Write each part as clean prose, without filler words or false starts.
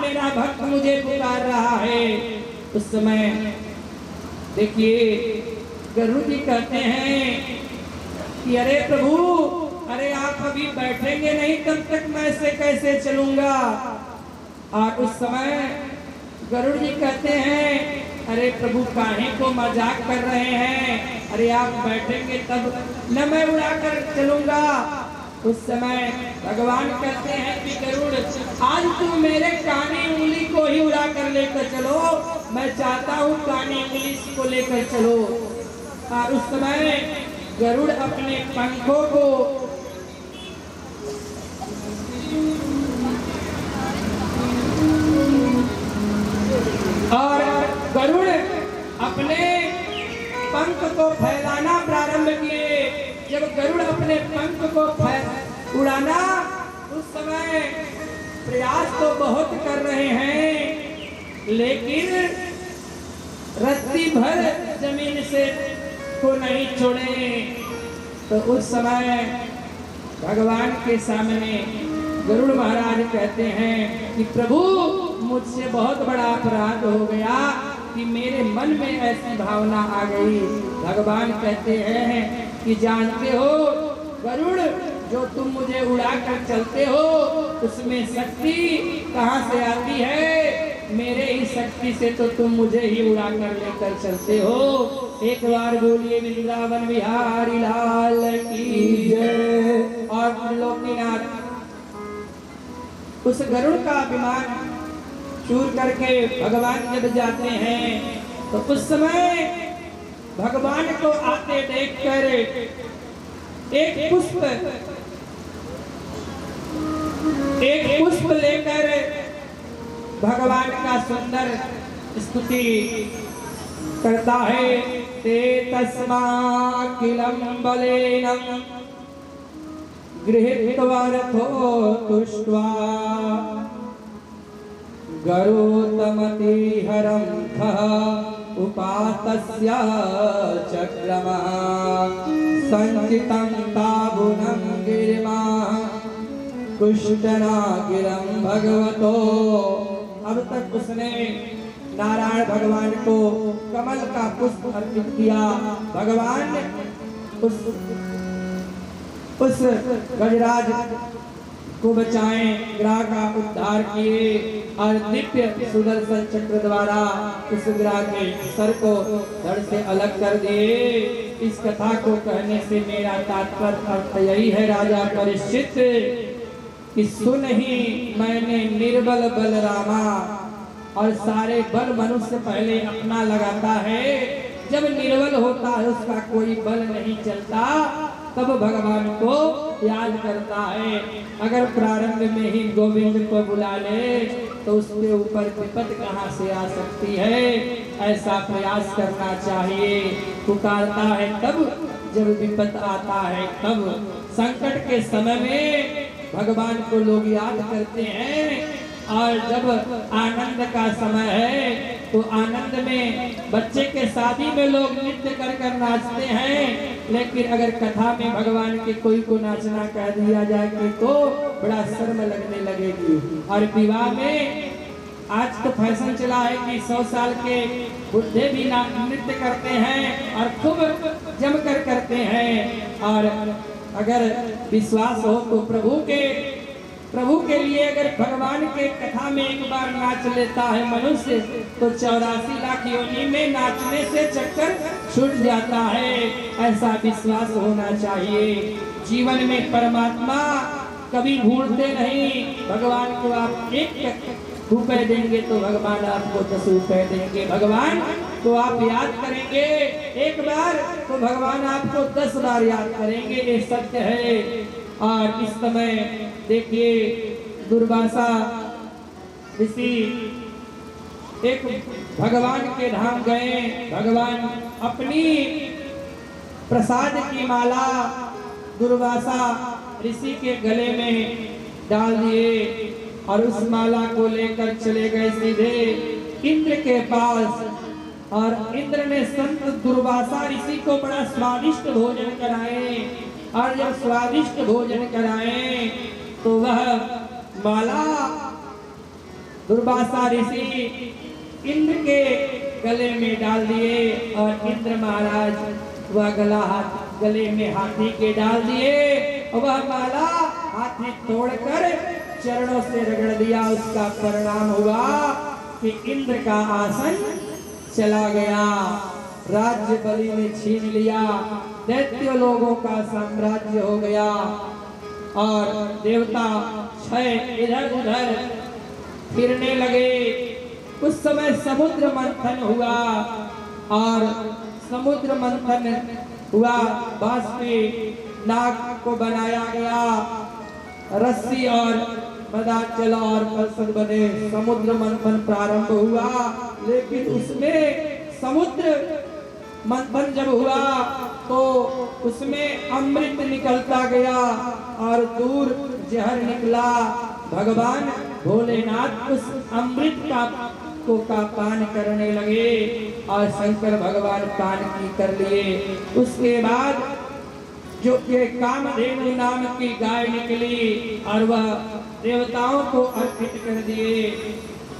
मेरा भक्त मुझे पुकार रहा है। उस समय देखिए गरुड़ जी कहते हैं कि अरे प्रभु, अरे आप अभी बैठेंगे नहीं तब तक मैं ऐसे कैसे चलूंगा। और उस समय गरुड़ जी कहते हैं अरे प्रभु काहे को मजाक कर रहे हैं, अरे आप बैठेंगे तब न मैं उड़ाकर चलूंगा। उस समय भगवान कहते हैं कि गरुड़ आज तुम मेरे कानी उंगली को ही उड़ा कर लेकर चलो, मैं चाहता हूँ कानी उंगली को लेकर चलो। और उस समय गरुड़ अपने पंखों को और गरुड़ अपने पंख को फैलाना प्रारंभ किए। जब गरुड़ अपने पंख को उड़ाना, उस समय प्रयास तो बहुत कर रहे हैं लेकिन रत्ती भर जमीन से को नहीं छोड़े। तो उस समय भगवान के सामने गरुड़ महाराज कहते हैं कि प्रभु मुझसे बहुत बड़ा अपराध हो गया कि मेरे मन में ऐसी भावना आ गई। भगवान कहते हैं कि जानते हो गरुड़, जो तुम मुझे उड़ा कर चलते हो उसमें शक्ति कहाँ से आती है? मेरे ही शक्ति से तो तुम मुझे ही उड़ा कर लेकर चलते हो। एक बार बोलिए वृंदावन बिहारी लाल की जय। और लोकीनाथ उस गरुड़ का अभिमान चूर करके भगवान जब जाते हैं तो उस समय भगवान को आते देखकर एक पुष्प लेकर भगवान का सुंदर स्तुति करता है। ते तस्माकिलं बलेन गृहीत्वा रथो तुष्ट्वा गरुतमति हरं खः उपातस्य चक्रमः संचितं ताबुनं गिरिमा कुष्ठनागिरं भगवतो। अब तक उसने नारायण भगवान को कमल का पुष्प अर्पित किया। भगवान उस गजराज को बचाएं, ग्राह का उद्धार किए और दिव्य सुदर्शन चक्र द्वारा उस ग्राह के सर को धड़ से अलग कर दिए। इस कथा को कहने से मेरा तात्पर्य अर्थ यही है राजा परीक्षित कि सुन ही मैंने निर्बल बलरामा। और सारे बल मनुष्य पहले अपना लगाता है, जब निर्बल होता है उसका कोई बल नहीं चलता तब भगवान को याद करता है। अगर प्रारंभ में ही गोविंद को बुला ले तो उसके ऊपर विपद कहाँ से आ सकती है? ऐसा प्रयास करना चाहिए। पुकारता है तब जब विपद आता है, तब संकट के समय में भगवान को लोग याद करते हैं। और जब आनंद का समय है तो आनंद में बच्चे के शादी में लोग नृत्य कर कर नाचते हैं, लेकिन अगर कथा में भगवान के कोई को नाचना कह दिया जाए तो बड़ा शर्म लगने लगेगी। और विवाह में आज तो फैशन चला है कि 100 साल के बुढ़े भी नृत्य करते हैं और खूब जमकर करते हैं। और अगर विश्वास हो तो प्रभु के लिए अगर भगवान के कथा में एक बार नाच लेता है मनुष्य तो 84 लाख योनि में नाचने से चक्कर छूट जाता है। ऐसा विश्वास होना चाहिए। जीवन में परमात्मा कभी भूलते नहीं। भगवान को आप 1 रुपए देंगे तो भगवान आपको 10 रुपए देंगे। भगवान को आप याद करेंगे 1 बार तो भगवान आपको 10 बार याद करेंगे। ये सत्य है। और इस समय देखिए दुर्वासा ऋषि एक भगवान के धाम गए। भगवान अपनी प्रसाद की माला दुर्वासा ऋषि के गले में डाल दिए और उस माला को लेकर चले गए सीधे इंद्र के पास। और इंद्र ने संत दुर्वासा ऋषि को बड़ा स्वादिष्ट भोजन कराए। और जब स्वादिष्ट भोजन कराए तो वह माला दुर्वासा ऋषि इंद्र के गले में डाल दिए और इंद्र महाराज वह गले में हाथी के डाल दिए और वह माला हाथी तोड़कर चरणों से रगड़ दिया। उसका परिणाम हुआ कि इंद्र का आसन चला गया, राज्य बलि ने छीन लिया, दैत्य लोगों का साम्राज्य हो गया और देवता क्षय इधर उधर फिरने लगे। उस समय समुद्र मंथन हुआ और समुद्र मंथन हुआ, बाष्पी नाग को बनाया गया, रस्सी और मदाचल और पलसद बने, समुद्र मंथन प्रारंभ हुआ। लेकिन उसमें समुद्र मंथन जब हुआ तो उसमें अमृत निकलता गया और दूर जहर निकला। भगवान भोलेनाथ उस अमृत का पान करने लगे और शंकर भगवान पान की कर लिए। उसके बाद जो ये कामधेनु नाम की गाय निकली और वह देवताओं को अर्पित कर दिए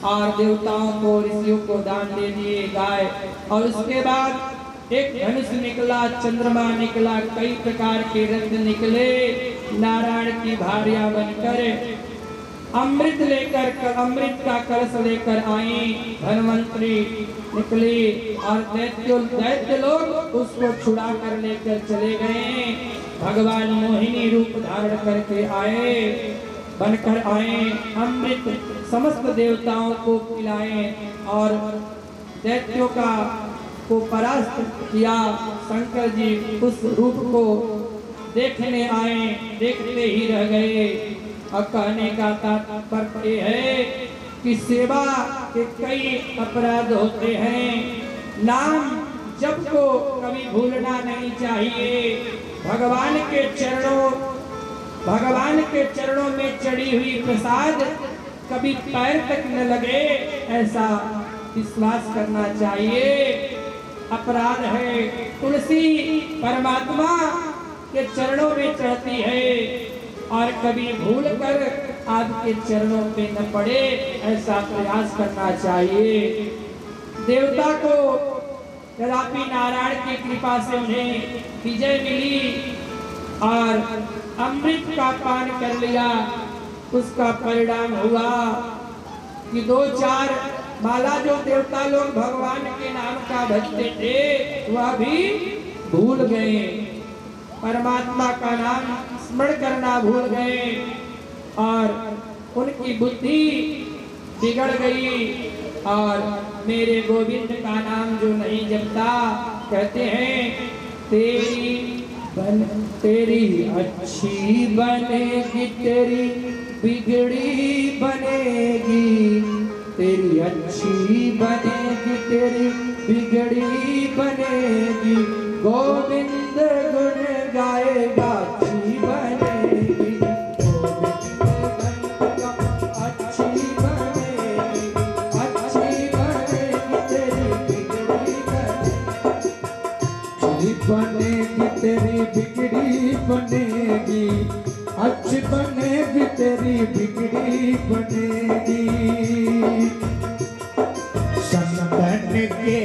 और देवताओं को ऋषियों को दान दे दिए गाय। और उसके बाद एक धनुष निकला, चंद्रमा निकला, कई प्रकार के रत्न निकले, नारायण की भार्या बनकर अमृत लेकर अमृत का कलश लेकर आई, धनवंतरी निकली और दैत्य लोग उसको छुड़ा कर लेकर चले गए। भगवान मोहिनी रूप धारण करके आए, बनकर आए, अमृत समस्त देवताओं को पिलाए और दैत्यों को परास्त किया। शंकर जी उस रूप को देखने आए, देखते ही रह गए। और कहने का तात्पर्य है कि सेवा के कई अपराध होते हैं, नाम जप को कभी भूलना नहीं चाहिए। भगवान के चरणों में चढ़ी हुई प्रसाद कभी पैर तक न लगे, ऐसा विश्वास करना चाहिए। अपराध है, तुलसी परमात्मा के चरणों में चढ़ती है और कभी भूल कर आपके चरणों पे न पड़े, ऐसा प्रयास करना चाहिए। देवता को यद्यपि नारायण की कृपा से उन्हें विजय मिली और अमृत का पान कर लिया। उसका परिणाम हुआ कि 2-4 माला जो देवता लोग भगवान के नाम का भजते थे वह भी भूल गए, परमात्मा का नाम स्मरण करना भूल गए और उनकी बुद्धि बिगड़ गई और मेरे गोविंद का नाम जो नहीं जपता, कहते हैं तेरी अच्छी बनेगी, तेरी बिगड़ी बनेगी, तेरी अच्छी बनेगी, तेरी बिगड़ी बनेगी। गोविंद गुण गाएगा अच्छी बनेगी, अच्छी बनेगी, अच्छी बनेगी, तेरी बिगड़ी बनेगी, तेरी बिगड़ी बनेगी, अच्छी बनेगी, तेरी बिगड़ी बनेगी। संतन के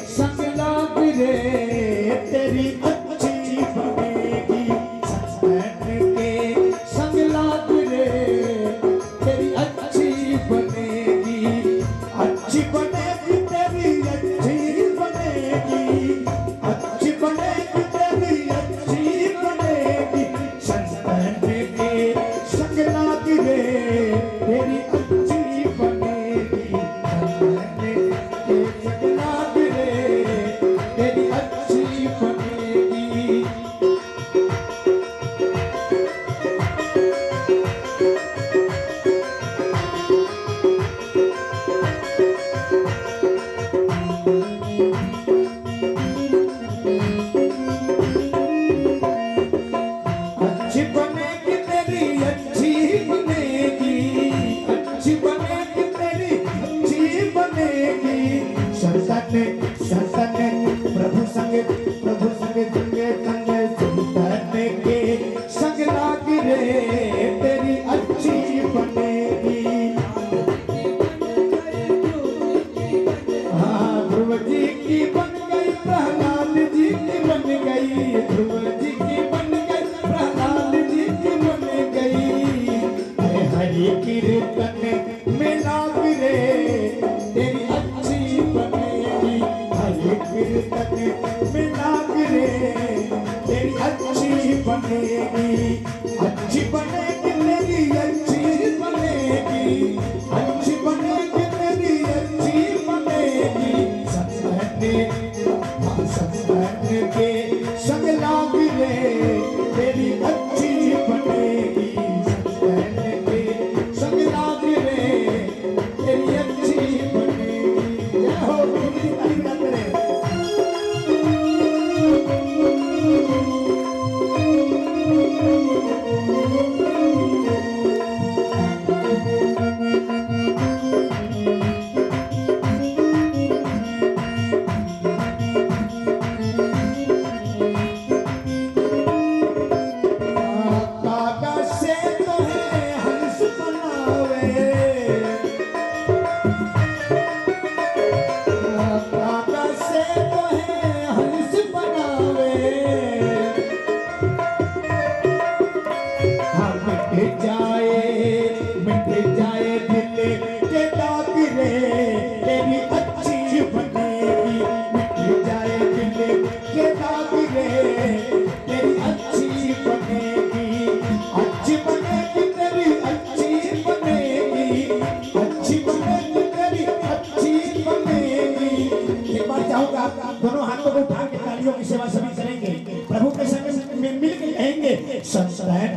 संग लाग रे तेरी अच्छी बनेगी, संतन के संग लाग रे तेरी अच्छी बनेगी, अच्छी बनेगी, तेरी अच्छी बनेगी, अच्छी बनेगी, तेरी अच्छी बनेगी। संतन के संग लाग रे तेरी अच्छी बनेगी।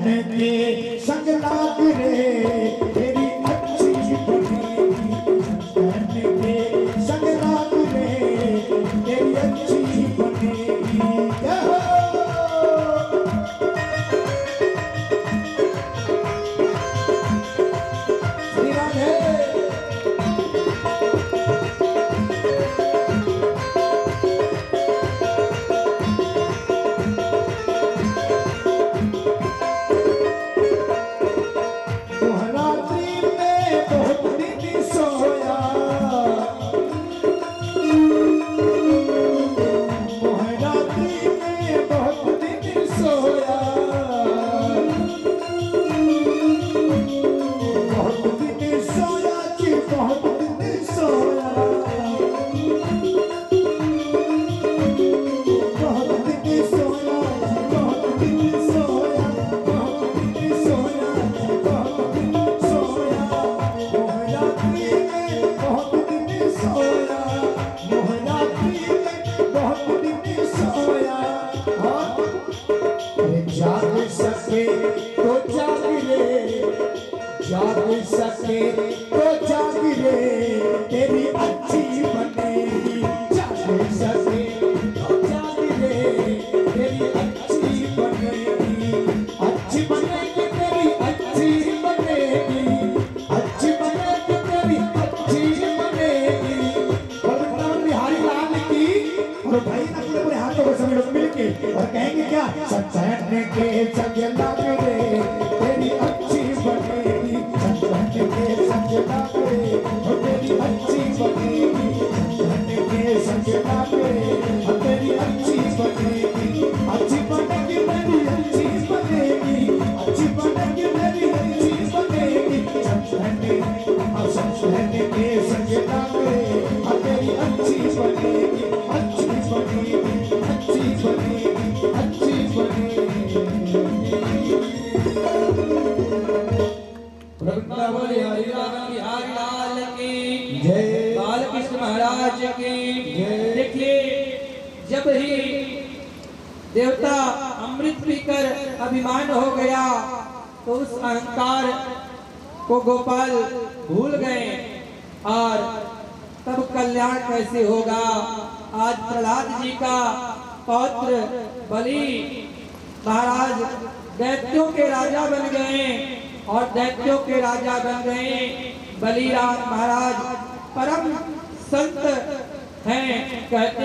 के संग लाग रे तेरी अच्छी बनेगी, शंकर के संग लाग रे तेरी अच्छी बनेगी। क्या हो श्री राधे। जाग सके तो जाग रे, जाग सके तो जाग रे तेरी अच्छी बनेगी, जाग सके तो जाग रे तेरी अच्छी बनेगी, अच्छी बनेगी तेरी अच्छी बनेगी, अच्छी बनेगी तेरी अच्छी बनेगी। और बिहारी लाल की और भाई ना पूरे हाथों को सभी लोग मिलके और कहेंगे क्या, संसार के संग लाग रे तेरी अच्छी बनेगी, संसार के संग लाग रे तेरी अच्छी बनेगी, संसार के संग लाग रे तेरी अच्छी बनेगी, अच्छी बनेगी मेरी अच्छी बनेगी, अच्छी बनेगी मेरी अच्छी बनेगी। संसार के संग लाग रे तेरी अच्छी बनेगी, अच्छी बनेगी, अच्छी बनेगी, अच्छी बनेगी। बोले हरि राम बिहारी लाल की जय, बालकृष्ण महाराज की जय। देखिए जब ही देवता अमृत पीकर अभिमान हो गया तो उस अहंकार को गोपाल भूल गए और तब कल्याण कैसे होगा। आज प्रहलाद जी का पौत्र बलि महाराज दैत्यों के राजा बन गए और दैत्यों के राजा बन गए। बलि महाराज परम संत हैं, कहते